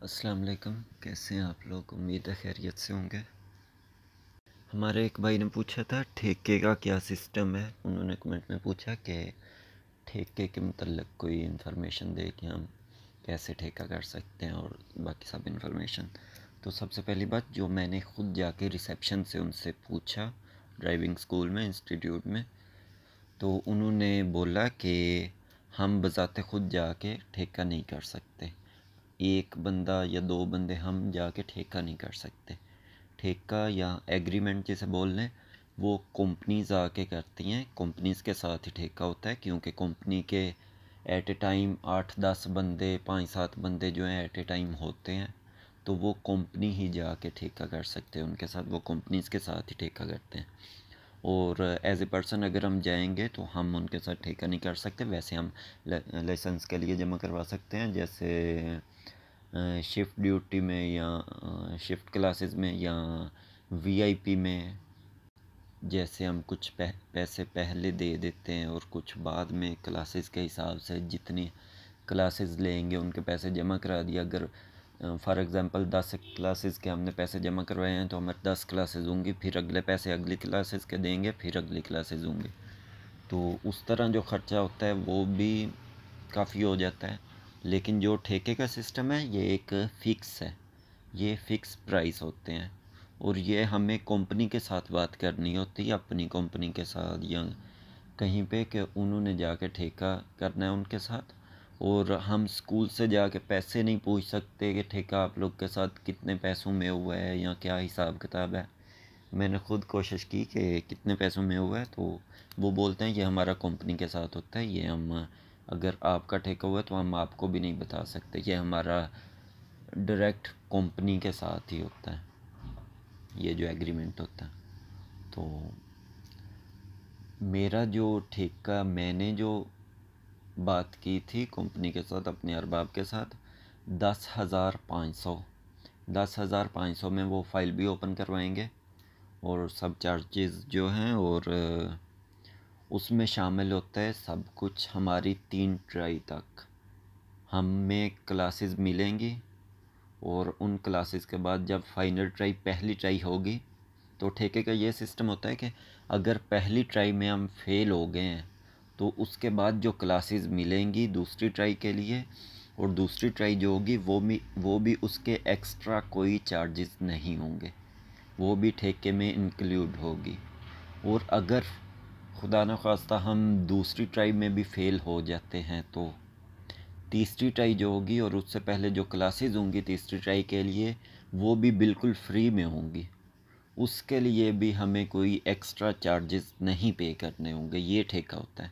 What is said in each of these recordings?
अस्सलाम वालेकुम। कैसे हैं आप लोग? उम्मीद है खैरियत से होंगे। हमारे एक भाई ने पूछा था ठेके का क्या सिस्टम है। उन्होंने कमेंट में पूछा कि ठेके के मतलब कोई इन्फॉर्मेशन दे कि हम कैसे ठेका कर सकते हैं और बाकी सब इन्फॉर्मेशन। तो सबसे पहली बात, जो मैंने ख़ुद जाके रिसेप्शन से उनसे पूछा ड्राइविंग स्कूल में, इंस्टीट्यूट में, तो उन्होंने बोला कि हम बज़ाते ख़ुद जाके ठेका नहीं कर सकते। एक बंदा या दो बंदे हम जाके ठेका नहीं कर सकते। ठेका या एग्रीमेंट जिसे बोल लें, वो कंपनीज़ आके करती हैं। कंपनीज़ के साथ ही ठेका होता है, क्योंकि कंपनी के एट ए टाइम 8-10 बंदे, 5-7 बंदे जो हैं एट ए टाइम होते हैं, तो वो कंपनी ही जाके ठेका कर सकते हैं उनके साथ। वो कंपनीज़ के साथ ही ठेका करते हैं। और एज ए पर्सन अगर हम जाएंगे तो हम उनके साथ ठेका नहीं कर सकते। वैसे हम लाइसेंस के लिए जमा करवा सकते हैं, जैसे शिफ्ट ड्यूटी में या शिफ्ट क्लासेस में या वीआईपी में। जैसे हम कुछ पैसे पहले दे देते हैं और कुछ बाद में क्लासेस के हिसाब से जितनी क्लासेस लेंगे उनके पैसे जमा करा दिया। अगर फॉर एग्ज़ाम्पल 10 क्लासेस के हमने पैसे जमा करवाए हैं तो हमारे 10 क्लासेस होंगी, फिर अगले पैसे अगली क्लासेस के देंगे, फिर अगली क्लासेस होंगी। तो उस तरह जो ख़र्चा होता है वो भी काफ़ी हो जाता है। लेकिन जो ठेके का सिस्टम है ये एक फ़िक्स है, ये फ़िक्स प्राइस होते हैं और ये हमें कंपनी के साथ बात करनी होती है, अपनी कंपनी के साथ या कहीं पे, कि उन्होंने जाके ठेका करना है उनके साथ। और हम स्कूल से जाके पैसे नहीं पूछ सकते कि ठेका आप लोग के साथ कितने पैसों में हुआ है या क्या हिसाब किताब है। मैंने ख़ुद कोशिश की कि कितने पैसों में हुआ है, तो वो बोलते हैं ये हमारा कंपनी के साथ होता है, ये हम अगर आपका ठेका हुआ है तो हम आपको भी नहीं बता सकते, ये हमारा डायरेक्ट कंपनी के साथ ही होता है, ये जो एग्रीमेंट होता है। तो मेरा जो ठेका, मैंने जो बात की थी कंपनी के साथ, अपने अरबाब के साथ, 10,500 में वो फ़ाइल भी ओपन करवाएंगे और सब चार्जेस जो हैं, और उसमें शामिल होता है सब कुछ। हमारी 3 ट्राई तक हमें क्लासेस मिलेंगी और उन क्लासेस के बाद जब फाइनल ट्राई, पहली ट्राई होगी, तो ठेके का ये सिस्टम होता है कि अगर पहली ट्राई में हम फेल हो गए हैं तो उसके बाद जो क्लासेस मिलेंगी दूसरी ट्राई के लिए, और दूसरी ट्राई जो होगी वो भी उसके एक्स्ट्रा कोई चार्जेस नहीं होंगे, वो भी ठेके में इंक्लूड होगी। और अगर खुदा न खास्ता हम दूसरी ट्राई में भी फेल हो जाते हैं तो तीसरी ट्राई जो होगी और उससे पहले जो क्लासेस होंगी तीसरी ट्राई के लिए, वो भी बिल्कुल फ्री में होंगी। उसके लिए भी हमें कोई एक्स्ट्रा चार्जेस नहीं पे करने होंगे। ये ठेका होता है,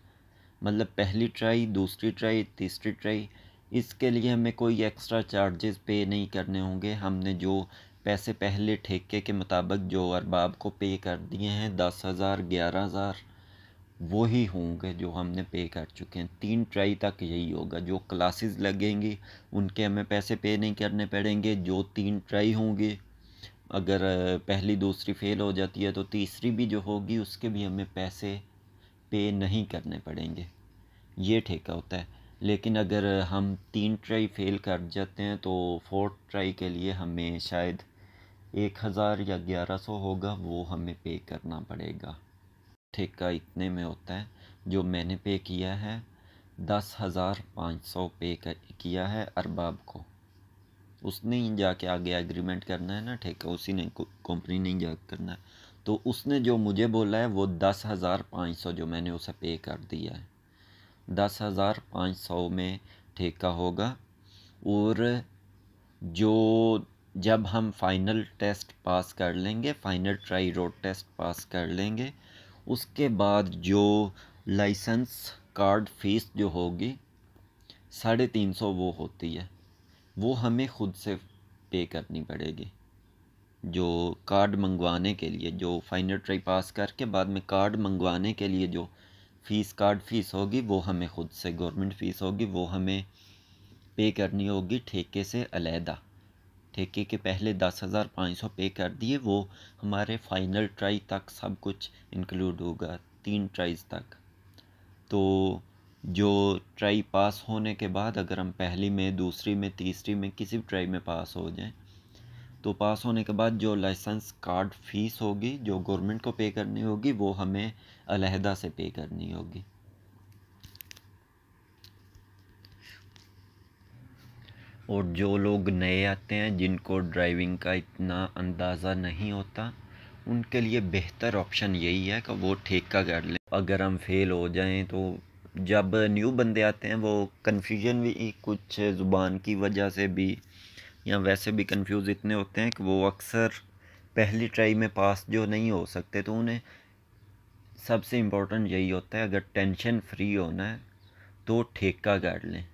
मतलब पहली ट्राई, दूसरी ट्राई, तीसरी ट्राई, इसके लिए हमें कोई एक्स्ट्रा चार्जेस पे नहीं करने होंगे। हमने जो पैसे पहले ठेके के मुताबिक जो अरबाब को पे कर दिए हैं, 10,000, 11,000, वो ही होंगे जो हमने पे कर चुके हैं। 3 ट्राई तक यही होगा। जो क्लासेस लगेंगी उनके हमें पैसे पे नहीं करने पड़ेंगे। जो 3 ट्राई होंगी, अगर पहली दूसरी फ़ेल हो जाती है तो तीसरी भी जो होगी उसके भी हमें पैसे पे नहीं करने पड़ेंगे। ये ठेका होता है। लेकिन अगर हम 3 ट्राई फ़ेल कर जाते हैं तो 4th ट्राई के लिए हमें शायद 1,000 या 1,100 होगा, वो हमें पे करना पड़ेगा। ठेका इतने में होता है। जो मैंने पे किया है 10,500 पे किया है अरबाब को। उसने ही जाके आगे एग्रीमेंट करना है ना, ठेका उसी ने, कंपनी नहीं जाके करना है। तो उसने जो मुझे बोला है वो 10,500 जो मैंने उसे पे कर दिया है, 10,500 में ठेका होगा। और जो जब हम फाइनल टेस्ट पास कर लेंगे, final try road test pass कर लेंगे, उसके बाद जो लाइसेंस कार्ड फ़ीस जो होगी 350 वो होती है, वो हमें ख़ुद से पे करनी पड़ेगी। जो कार्ड मंगवाने के लिए, जो फाइनल ट्राई पास करके बाद में कार्ड मंगवाने के लिए जो फ़ीस, कार्ड फ़ीस होगी, वो हमें ख़ुद से, गवर्नमेंट फ़ीस होगी, वो हमें पे करनी होगी ठेके से अलहदा। ठेके के पहले 10,500 पे कर दिए, वो हमारे फाइनल ट्राई तक सब कुछ इंक्लूड होगा, 3 ट्राइज़ तक। तो जो ट्राई पास होने के बाद अगर हम पहली में, दूसरी में, तीसरी में, किसी भी ट्राई में पास हो जाएं, तो पास होने के बाद जो लाइसेंस कार्ड फीस होगी जो गवर्नमेंट को पे करनी होगी वो हमें अलहदा से पे करनी होगी। और जो लोग नए आते हैं जिनको ड्राइविंग का इतना अंदाज़ा नहीं होता, उनके लिए बेहतर ऑप्शन यही है कि वो ठेका कर लें। अगर हम फेल हो जाएं तो जब न्यू बंदे आते हैं वो कन्फ्यूजन भी कुछ ज़ुबान की वजह से भी या वैसे भी कंफ्यूज इतने होते हैं कि वो अक्सर पहली ट्राई में पास जो नहीं हो सकते, तो उन्हें सबसे इम्पोर्टेंट यही होता है अगर टेंशन फ्री होना है तो ठेका कर लें।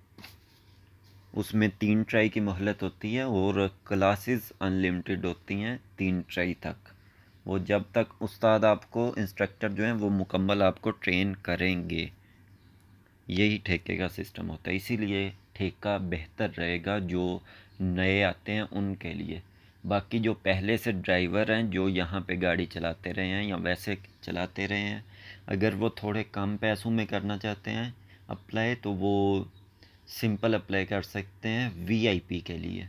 उसमें 3 ट्राई की मोहलत होती है और क्लासेस अनलिमिटेड होती हैं 3 ट्राई तक। वो जब तक उस्ताद आपको, इंस्ट्रक्टर जो हैं वो मुकम्मल आपको ट्रेन करेंगे। यही ठेके का सिस्टम होता है, इसीलिए ठेका बेहतर रहेगा जो नए आते हैं उनके लिए। बाकी जो पहले से ड्राइवर हैं जो यहाँ पे गाड़ी चलाते रहे हैं या वैसे चलाते रहे हैं, अगर वो थोड़े कम पैसों में करना चाहते हैं अप्लाई, तो वो सिंपल अप्लाई कर सकते हैं वीआईपी के लिए।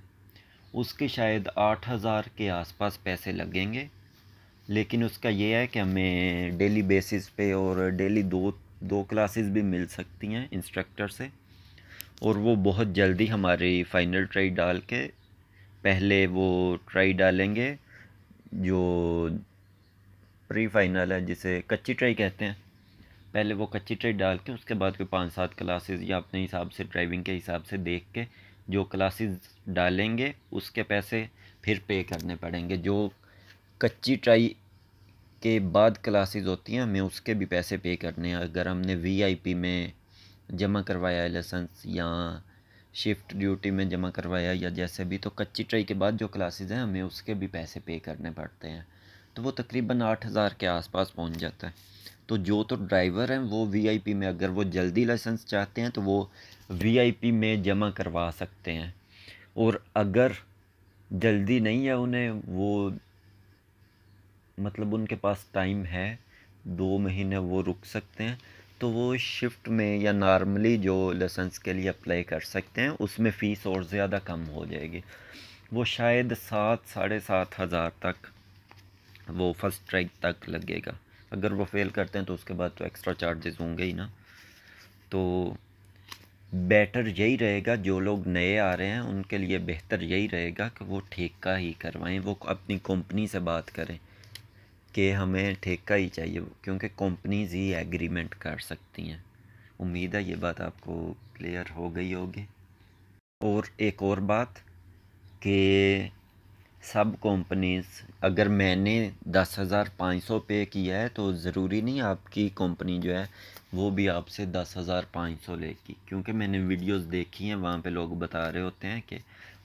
उसके शायद 8,000 के आसपास पैसे लगेंगे, लेकिन उसका ये है कि हमें डेली बेसिस पे और डेली दो क्लासेस भी मिल सकती हैं इंस्ट्रक्टर से। और वो बहुत जल्दी हमारी फ़ाइनल ट्राई डाल के, पहले वो ट्राई डालेंगे जो प्री फाइनल है जिसे कच्ची ट्राई कहते हैं, पहले वो कच्ची ट्राई डाल के उसके बाद कोई 5-7 क्लासेस या अपने हिसाब से ड्राइविंग के हिसाब से देख के जो क्लासेस डालेंगे उसके पैसे फिर पे करने पड़ेंगे। जो कच्ची ट्राई के बाद क्लासेस होती हैं हमें उसके भी पैसे पे करने हैं। अगर हमने वीआईपी में जमा करवाया है लाइसेंस या शिफ्ट ड्यूटी में जमा करवाया या जैसे भी, तो कच्ची ट्राई के बाद जो क्लासेस हैं हमें उसके भी पैसे पे करने पड़ते हैं। तो वो तकरीबन 8,000 के आसपास पहुंच जाता है। तो जो तो ड्राइवर हैं वो वीआईपी में, अगर वो जल्दी लाइसेंस चाहते हैं तो वो वीआईपी में जमा करवा सकते हैं। और अगर जल्दी नहीं है उन्हें, वो मतलब उनके पास टाइम है 2 महीने वो रुक सकते हैं, तो वो शिफ्ट में या नॉर्मली जो लाइसेंस के लिए अप्लाई कर सकते हैं। उसमें फ़ीस और ज़्यादा कम हो जाएगी, वो शायद 7-7,500 तक वो फर्स्ट ट्राई तक लगेगा। अगर वो फेल करते हैं तो उसके बाद तो एक्स्ट्रा चार्जेस होंगे ही ना। तो बेटर यही रहेगा, जो लोग नए आ रहे हैं उनके लिए बेहतर यही रहेगा कि वो ठेका ही करवाएं। वो अपनी कंपनी से बात करें कि हमें ठेका ही चाहिए, क्योंकि कंपनीज ही एग्रीमेंट कर सकती हैं। उम्मीद है ये बात आपको क्लियर हो गई होगी। और एक और बात कि सब कंपनीज, अगर मैंने 10,500 पे किया है तो ज़रूरी नहीं आपकी कंपनी जो है वो भी आपसे 10,500 लेगी, क्योंकि मैंने वीडियोस देखी हैं वहाँ पे लोग बता रहे होते हैं कि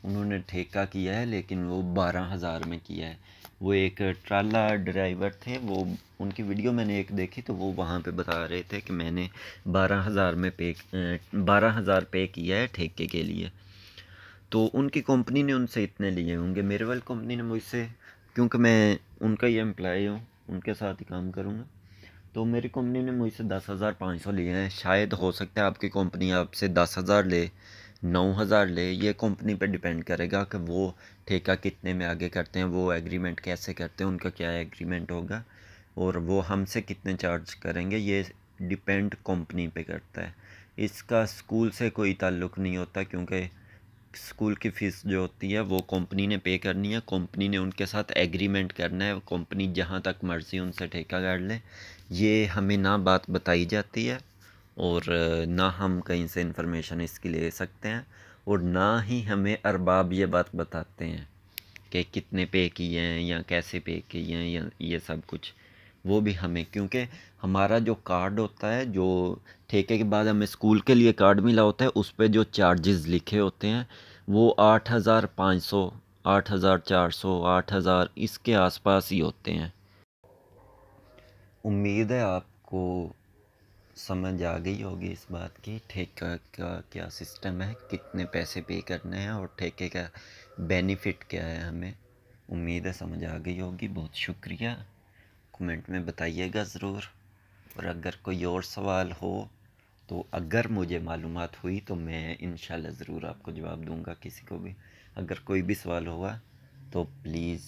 उन्होंने ठेका किया है लेकिन वो 12,000 में किया है। वो एक ट्राला ड्राइवर थे, वो उनकी वीडियो मैंने एक देखी तो वो वहाँ पे बता रहे थे कि मैंने 12,000 पे किया है ठेके के लिए। तो उनकी कंपनी ने उनसे इतने लिए होंगे, मेरे वाली कंपनी ने मुझसे, क्योंकि मैं उनका ही एम्प्लॉय हूँ, उनके साथ ही काम करूँगा, तो मेरी कंपनी ने मुझसे 10,500 लिए हैं। शायद हो सकता है आपकी कंपनी आपसे 10,000 ले, 9,000 ले, ये कंपनी पे डिपेंड करेगा कि वो ठेका कितने में आगे करते हैं, वो एग्रीमेंट कैसे करते हैं, उनका क्या एग्रीमेंट होगा और वो हमसे कितने चार्ज करेंगे, ये डिपेंड कंपनी पे करता है। इसका स्कूल से कोई ताल्लुक़ नहीं होता, क्योंकि स्कूल की फ़ीस जो होती है वो कंपनी ने पे करनी है, कंपनी ने उनके साथ एग्रीमेंट करना है, कंपनी जहाँ तक मर्ज़ी उनसे ठेका कर ले। ये हमें ना बात बताई जाती है और ना हम कहीं से इन्फॉर्मेशन इसकी ले सकते हैं, और ना ही हमें अरबाब ये बात बताते हैं कि कितने पे किए हैं या कैसे पे किए हैं या ये सब कुछ, वो भी हमें, क्योंकि हमारा जो कार्ड होता है, जो ठेके के बाद हमें स्कूल के लिए कार्ड मिला होता है, उस पे जो चार्जेस लिखे होते हैं वो 8,500, 8,400, 8,000 इसके आसपास ही होते हैं। उम्मीद है आपको समझ आ गई होगी इस बात की, ठेका का क्या सिस्टम है, कितने पैसे पे करने हैं और ठेके का बेनिफिट क्या है हमें। उम्मीद है समझ आ गई होगी। बहुत शुक्रिया, कमेंट में बताइएगा ज़रूर। और अगर कोई और सवाल हो तो अगर मुझे मालूमात हुई तो मैं इंशाल्लाह ज़रूर आपको जवाब दूंगा। किसी को भी अगर कोई भी सवाल हुआ तो प्लीज़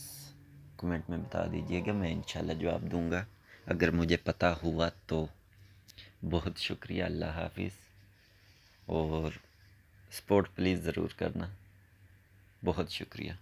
कमेंट में बता दीजिएगा, मैं इंशाल्लाह जवाब दूंगा अगर मुझे पता हुआ तो। बहुत शुक्रिया, अल्लाह हाफिज़, और सपोर्ट प्लीज़ ज़रूर करना। बहुत शुक्रिया।